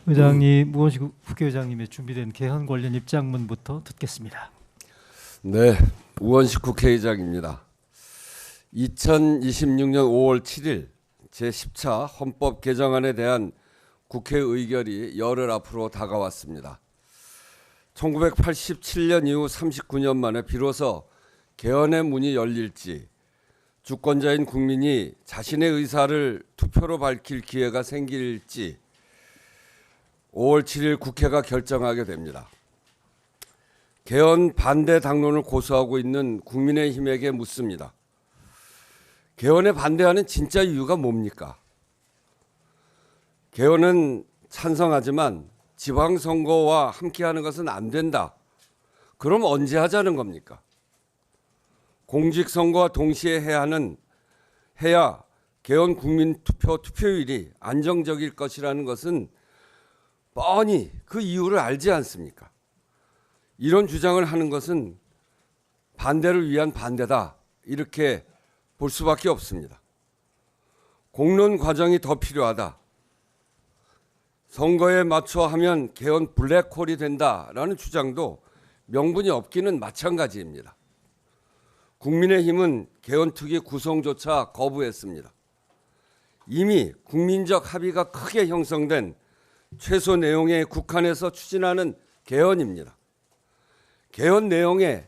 의장님, 우원식 국회의장님의 준비된 개헌 관련 입장문부터 듣겠습니다. 네, 우원식 국회의장입니다. 2026년 5월 7일 제10차 헌법 개정안에 대한 국회 의결이 열흘 앞으로 다가왔습니다. 1987년 이후 39년 만에 비로소 개헌의 문이 열릴지, 주권자인 국민이 자신의 의사를 투표로 밝힐 기회가 생길지 5월 7일 국회가 결정하게 됩니다. 개헌 반대 당론을 고수하고 있는 국민의힘에게 묻습니다. 개헌에 반대하는 진짜 이유가 뭡니까? 개헌은 찬성하지만 지방선거와 함께하는 것은 안 된다. 그럼 언제 하자는 겁니까? 공직선거와 동시에 해야 개헌 국민투표 투표율이 안정적일 것이라는 것은 뻔히 그 이유를 알지 않습니까? 이런 주장을 하는 것은 반대를 위한 반대다, 이렇게 볼 수밖에 없습니다. 공론 과정이 더 필요하다. 선거에 맞춰 하면 개헌 블랙홀이 된다라는 주장도 명분이 없기는 마찬가지입니다. 국민의힘은 개헌특위 구성조차 거부했습니다. 이미 국민적 합의가 크게 형성된 최소 내용에 국한해서 추진하는 개헌입니다. 개헌 내용에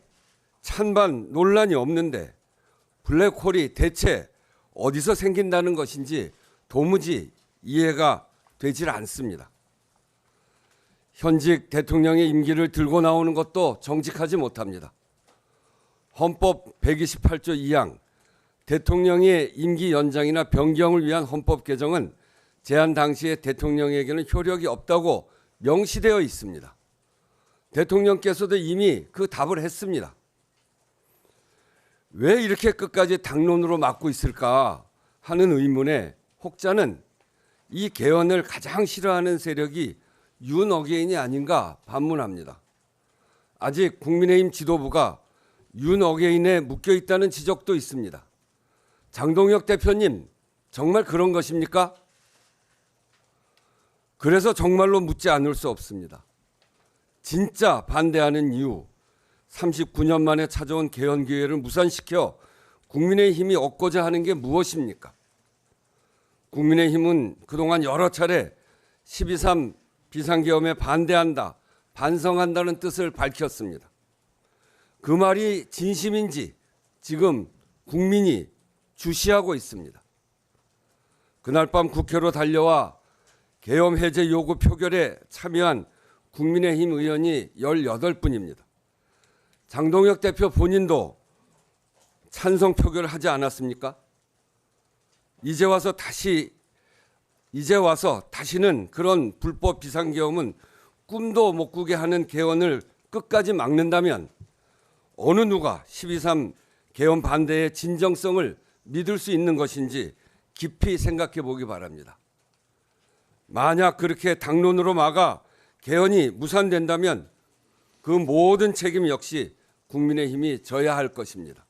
찬반 논란이 없는데 블랙홀이 대체 어디서 생긴다는 것인지 도무지 이해가 되질 않습니다. 현직 대통령의 임기를 들고 나오는 것도 정직하지 못합니다. 헌법 128조 2항 대통령의 임기 연장이나 변경을 위한 헌법 개정은 제안 당시에 대통령에게는 효력이 없다고 명시되어 있습니다. 대통령께서도 이미 그 답을 했습니다. 왜 이렇게 끝까지 당론으로 막고 있을까 하는 의문에 혹자는 이 개헌을 가장 싫어하는 세력이 윤어게인이 아닌가 반문합니다. 아직 국민의힘 지도부가 윤어게인에 묶여 있다는 지적도 있습니다. 장동혁 대표님, 정말 그런 것입니까? 그래서 정말로 묻지 않을 수 없습니다. 진짜 반대하는 이유, 39년 만에 찾아온 개헌 기회를 무산시켜 국민의힘이 얻고자 하는 게 무엇입니까? 국민의힘은 그동안 여러 차례 12.3 비상계엄에 반대한다, 반성한다는 뜻을 밝혔습니다. 그 말이 진심인지 지금 국민이 주시하고 있습니다. 그날 밤 국회로 달려와 계엄 해제 요구 표결에 참여한 국민의힘 의원이 18분입니다. 장동혁 대표 본인도 찬성 표결을 하지 않았습니까? 이제 와서 다시는 그런 불법 비상계엄은 꿈도 못 꾸게 하는 개헌을 끝까지 막는다면 어느 누가 12.3 개헌 반대의 진정성을 믿을 수 있는 것인지 깊이 생각해 보기 바랍니다. 만약 그렇게 당론으로 막아 개헌이 무산된다면 그 모든 책임 역시 국민의힘이 져야 할 것입니다.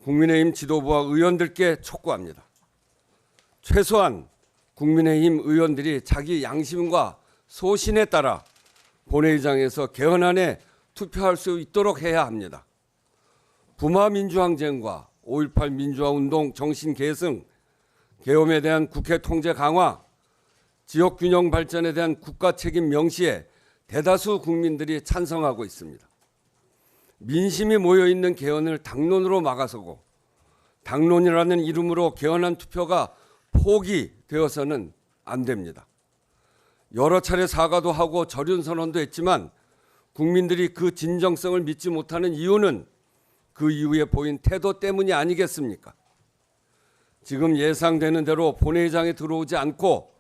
국민의힘 지도부와 의원들께 촉구합니다. 최소한 국민의힘 의원들이 자기 양심과 소신에 따라 본회의장에서 개헌안에 투표할 수 있도록 해야 합니다. 부마 민주항쟁과 5.18 민주화운동 정신 계승, 계엄에 대한 국회 통제 강화, 지역균형 발전에 대한 국가 책임 명시에 대다수 국민들이 찬성하고 있습니다. 민심이 모여있는 개헌을 당론으로 막아서고 당론이라는 이름으로 개헌안 투표가 포기되어서는 안 됩니다. 여러 차례 사과도 하고 절윤 선언도 했지만 국민들이 그 진정성을 믿지 못하는 이유는 그 이후에 보인 태도 때문이 아니겠습니까? 지금 예상되는 대로 본회의장에 들어오지 않고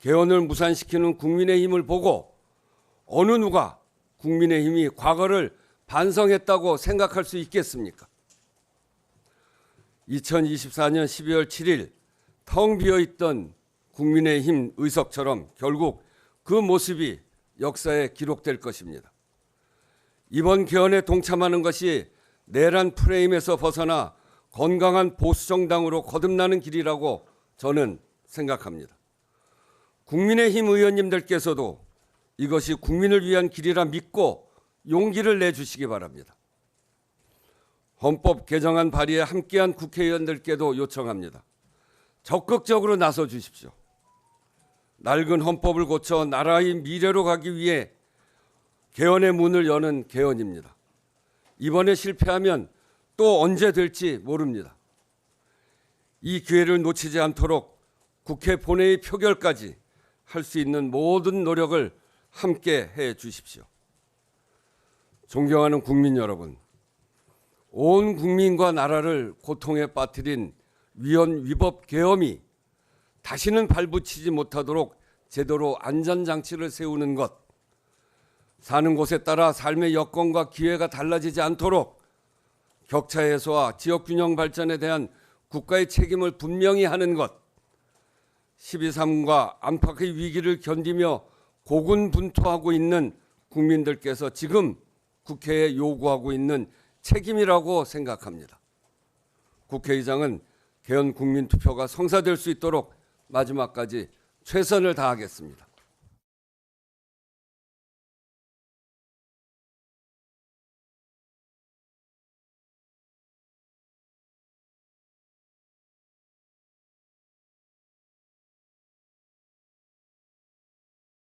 개헌을 무산시키는 국민의힘을 보고 어느 누가 국민의힘이 과거를 반성했다고 생각할 수 있겠습니까? 2024년 12월 7일 텅 비어있던 국민의힘 의석처럼 결국 그 모습이 역사에 기록될 것입니다. 이번 개헌에 동참하는 것이 내란 프레임에서 벗어나 건강한 보수정당으로 거듭나는 길이라고 저는 생각합니다. 국민의힘 의원님들께서도 이것이 국민을 위한 길이라 믿고 용기를 내주시기 바랍니다. 헌법 개정안 발의에 함께한 국회의원들께도 요청합니다. 적극적으로 나서 주십시오. 낡은 헌법을 고쳐 나라의 미래로 가기 위해 개헌의 문을 여는 개헌입니다. 이번에 실패하면 또 언제 될지 모릅니다. 이 기회를 놓치지 않도록 국회 본회의 표결까지 할 수 있는 모든 노력을 함께 해 주십시오. 존경하는 국민 여러분, 온 국민과 나라를 고통에 빠뜨린 위헌 위법 계엄이 다시는 발붙이지 못하도록 제대로 안전장치를 세우는 것, 사는 곳에 따라 삶의 여건과 기회가 달라지지 않도록 격차 해소와 지역균형 발전에 대한 국가의 책임을 분명히 하는 것, 12.3과 안팎의 위기를 견디며 고군분투하고 있는 국민들께서 지금 국회에 요구하고 있는 책임이라고 생각합니다. 국회의장은 개헌 국민투표가 성사될 수 있도록 마지막까지 최선을 다하겠습니다.